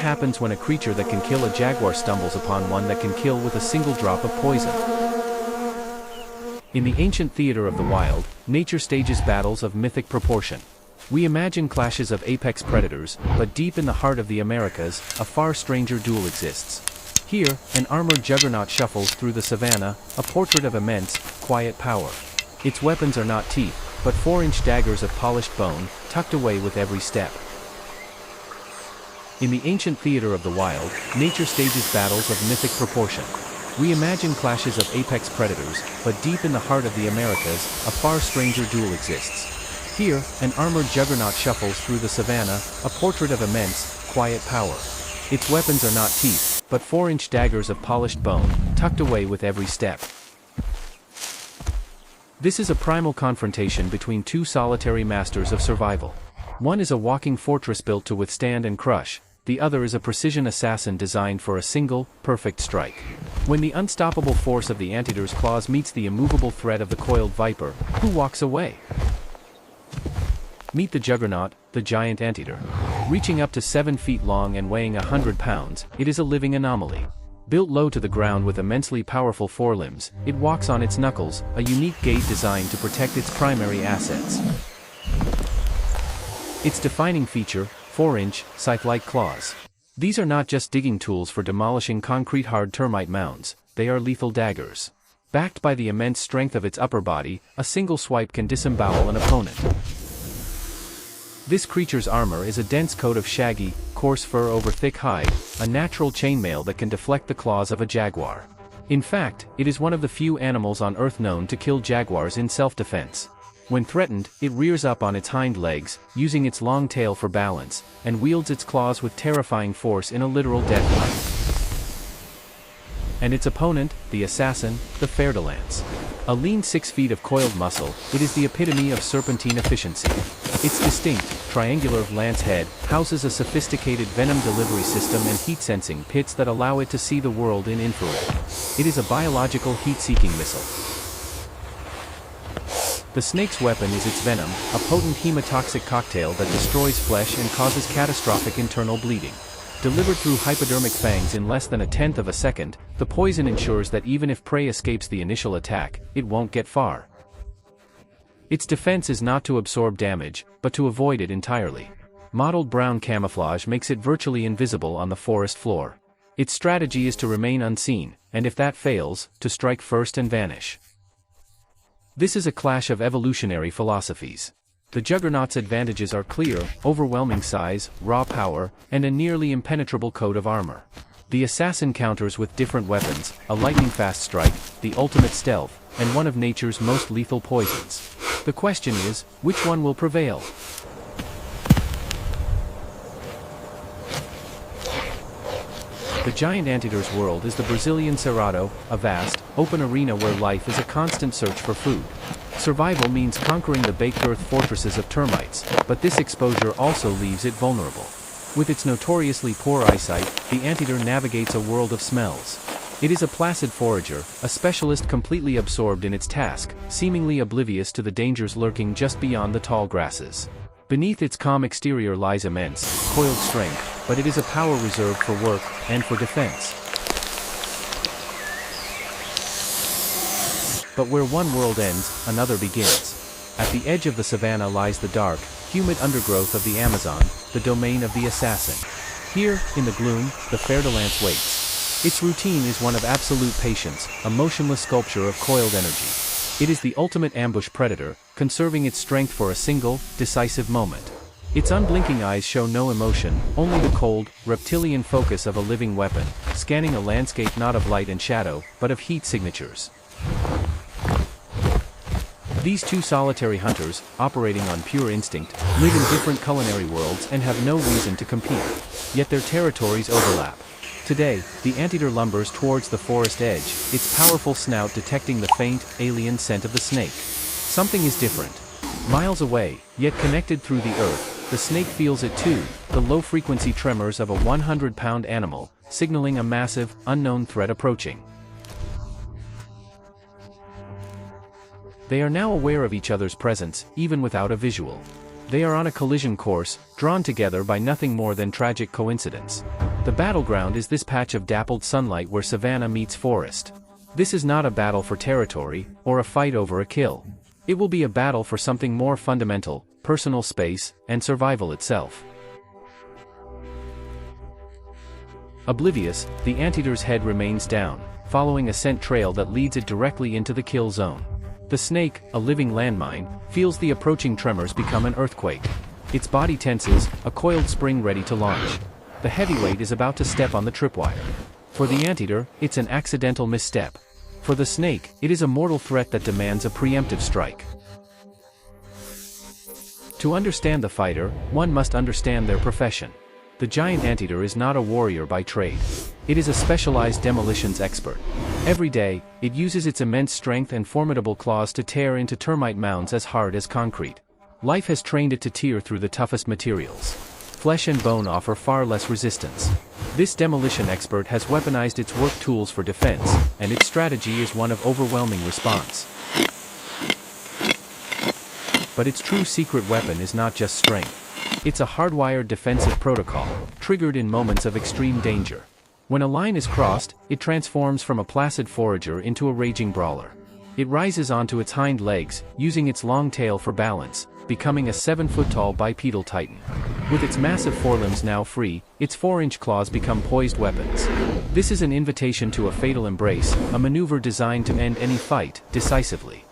happens when a creature that can kill a jaguar stumbles upon one that can kill with a single drop of poison? In the ancient theater of the wild, nature stages battles of mythic proportion. We imagine clashes of apex predators, but deep in the heart of the Americas, a far stranger duel exists. Here, an armored juggernaut shuffles through the savannah, a portrait of immense, quiet power. Its weapons are not teeth, but 4-inch daggers of polished bone, tucked away with every step. In the ancient theater of the wild, nature stages battles of mythic proportion. We imagine clashes of apex predators, but deep in the heart of the Americas, a far stranger duel exists. Here, an armored juggernaut shuffles through the savannah, a portrait of immense, quiet power. Its weapons are not teeth, but 4-inch daggers of polished bone, tucked away with every step. This is a primal confrontation between two solitary masters of survival. One is a walking fortress built to withstand and crush, the other is a precision assassin designed for a single, perfect strike. When the unstoppable force of the anteater's claws meets the immovable threat of the coiled viper, who walks away? Meet the juggernaut, the giant anteater. Reaching up to 7 feet long and weighing 100 pounds, it is a living anomaly. Built low to the ground with immensely powerful forelimbs, it walks on its knuckles, a unique gait designed to protect its primary assets. Its defining feature, 4-inch, scythe-like claws. These are not just digging tools for demolishing concrete-hard termite mounds, they are lethal daggers. Backed by the immense strength of its upper body, a single swipe can disembowel an opponent. This creature's armor is a dense coat of shaggy, coarse fur over thick hide, a natural chainmail that can deflect the claws of a jaguar. In fact, it is one of the few animals on Earth known to kill jaguars in self-defense. When threatened, it rears up on its hind legs, using its long tail for balance, and wields its claws with terrifying force in a literal death hunt. And its opponent, the assassin, the fer-de-lance. A lean 6 feet of coiled muscle, it is the epitome of serpentine efficiency. Its distinct, triangular lance head houses a sophisticated venom delivery system and heat-sensing pits that allow it to see the world in infrared. It is a biological heat-seeking missile. The snake's weapon is its venom, a potent hemotoxic cocktail that destroys flesh and causes catastrophic internal bleeding. Delivered through hypodermic fangs in less than 1/10 of a second, the poison ensures that even if prey escapes the initial attack, it won't get far. Its defense is not to absorb damage, but to avoid it entirely. Mottled brown camouflage makes it virtually invisible on the forest floor. Its strategy is to remain unseen, and if that fails, to strike first and vanish. This is a clash of evolutionary philosophies. The juggernaut's advantages are clear: overwhelming size, raw power, and a nearly impenetrable coat of armor. The assassin counters with different weapons, a lightning-fast strike, the ultimate stealth, and one of nature's most lethal poisons. The question is, which one will prevail? The giant anteater's world is the Brazilian Cerrado, a vast, open arena where life is a constant search for food. Survival means conquering the baked earth fortresses of termites, but this exposure also leaves it vulnerable. With its notoriously poor eyesight, the anteater navigates a world of smells. It is a placid forager, a specialist completely absorbed in its task, seemingly oblivious to the dangers lurking just beyond the tall grasses. Beneath its calm exterior lies immense, coiled strength, but it is a power reserved for work and for defense. But where one world ends, another begins. At the edge of the savannah lies the dark, humid undergrowth of the Amazon, the domain of the assassin. Here, in the gloom, the fer-de-lance waits. Its routine is one of absolute patience, a motionless sculpture of coiled energy. It is the ultimate ambush predator, conserving its strength for a single, decisive moment. Its unblinking eyes show no emotion, only the cold, reptilian focus of a living weapon, scanning a landscape not of light and shadow, but of heat signatures. These two solitary hunters, operating on pure instinct, live in different culinary worlds and have no reason to compete. Yet their territories overlap. Today, the anteater lumbers towards the forest edge, its powerful snout detecting the faint, alien scent of the snake. Something is different. Miles away, yet connected through the earth, the snake feels it too, the low-frequency tremors of a 100-pound animal, signaling a massive, unknown threat approaching. They are now aware of each other's presence, even without a visual. They are on a collision course, drawn together by nothing more than tragic coincidence. The battleground is this patch of dappled sunlight where savanna meets forest. This is not a battle for territory, or a fight over a kill. It will be a battle for something more fundamental, personal space, and survival itself. Oblivious, the anteater's head remains down, following a scent trail that leads it directly into the kill zone. The snake, a living landmine, feels the approaching tremors become an earthquake. Its body tenses, a coiled spring ready to launch. The heavyweight is about to step on the tripwire. For the anteater, it's an accidental misstep. For the snake, it is a mortal threat that demands a preemptive strike. To understand the fighter, one must understand their profession. The giant anteater is not a warrior by trade. It is a specialized demolitions expert. Every day, it uses its immense strength and formidable claws to tear into termite mounds as hard as concrete. Life has trained it to tear through the toughest materials. Flesh and bone offer far less resistance. This demolition expert has weaponized its work tools for defense, and its strategy is one of overwhelming response. But its true secret weapon is not just strength. It's a hardwired defensive protocol, triggered in moments of extreme danger. When a line is crossed, it transforms from a placid forager into a raging brawler. It rises onto its hind legs, using its long tail for balance, becoming a 7-foot-tall bipedal titan. With its massive forelimbs now free, its 4-inch claws become poised weapons. This is an invitation to a fatal embrace, a maneuver designed to end any fight, decisively.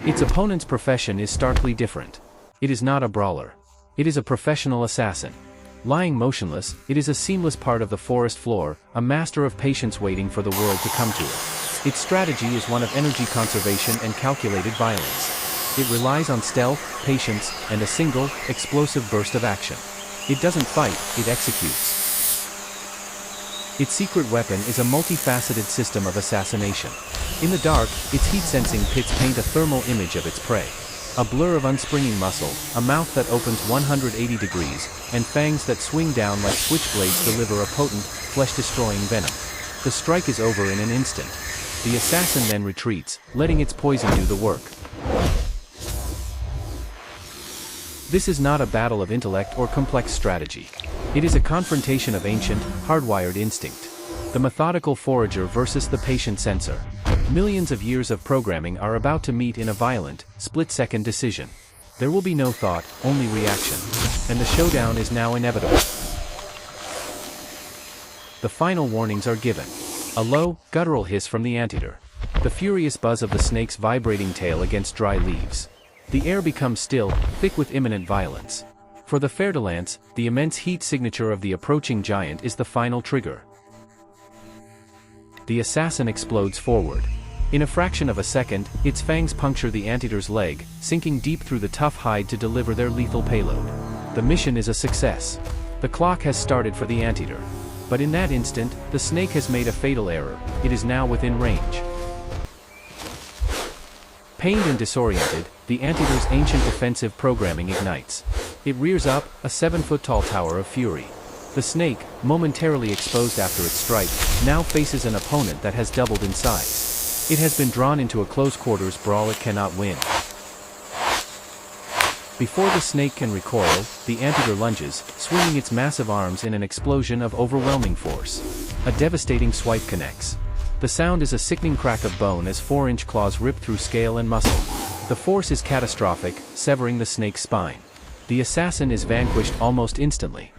Its opponent's profession is starkly different. It is not a brawler. It is a professional assassin. Lying motionless, it is a seamless part of the forest floor, a master of patience waiting for the world to come to it. Its strategy is one of energy conservation and calculated violence. It relies on stealth, patience, and a single, explosive burst of action. It doesn't fight, it executes. Its secret weapon is a multifaceted system of assassination. In the dark, its heat-sensing pits paint a thermal image of its prey. A blur of unspringing muscle, a mouth that opens 180 degrees, and fangs that swing down like switchblades deliver a potent, flesh-destroying venom. The strike is over in an instant. The assassin then retreats, letting its poison do the work. This is not a battle of intellect or complex strategy. It is a confrontation of ancient, hardwired instinct. The methodical forager versus the patient sensor. Millions of years of programming are about to meet in a violent, split-second decision. There will be no thought, only reaction. And the showdown is now inevitable. The final warnings are given. A low, guttural hiss from the anteater. The furious buzz of the snake's vibrating tail against dry leaves. The air becomes still, thick with imminent violence. For the fer-de-lance, the immense heat signature of the approaching giant is the final trigger. The assassin explodes forward. In a fraction of a second, its fangs puncture the anteater's leg, sinking deep through the tough hide to deliver their lethal payload. The mission is a success. The clock has started for the anteater. But in that instant, the snake has made a fatal error. It is now within range. Pained and disoriented, the anteater's ancient defensive programming ignites. It rears up, a 7-foot-tall tower of fury. The snake, momentarily exposed after its strike, now faces an opponent that has doubled in size. It has been drawn into a close-quarters brawl it cannot win. Before the snake can recoil, the anteater lunges, swinging its massive arms in an explosion of overwhelming force. A devastating swipe connects. The sound is a sickening crack of bone as 4-inch claws rip through scale and muscle. The force is catastrophic, severing the snake's spine. The assassin is vanquished almost instantly.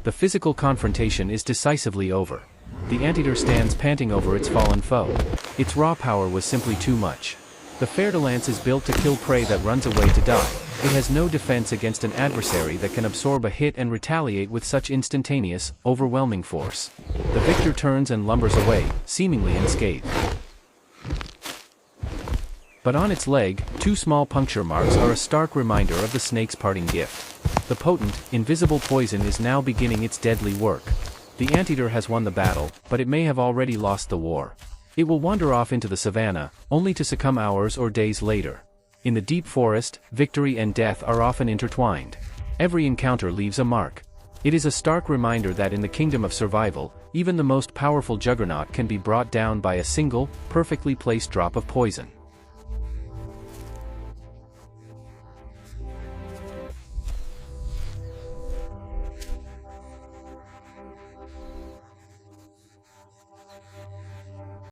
The physical confrontation is decisively over. The anteater stands panting over its fallen foe. Its raw power was simply too much. The fer-de-lance is built to kill prey that runs away to die. It has no defense against an adversary that can absorb a hit and retaliate with such instantaneous, overwhelming force. The victor turns and lumbers away, seemingly unscathed. But on its leg, 2 small puncture marks are a stark reminder of the snake's parting gift. The potent, invisible poison is now beginning its deadly work. The anteater has won the battle, but it may have already lost the war. It will wander off into the savannah, only to succumb hours or days later. In the deep forest, victory and death are often intertwined. Every encounter leaves a mark. It is a stark reminder that in the kingdom of survival, even the most powerful juggernaut can be brought down by a single, perfectly placed drop of poison.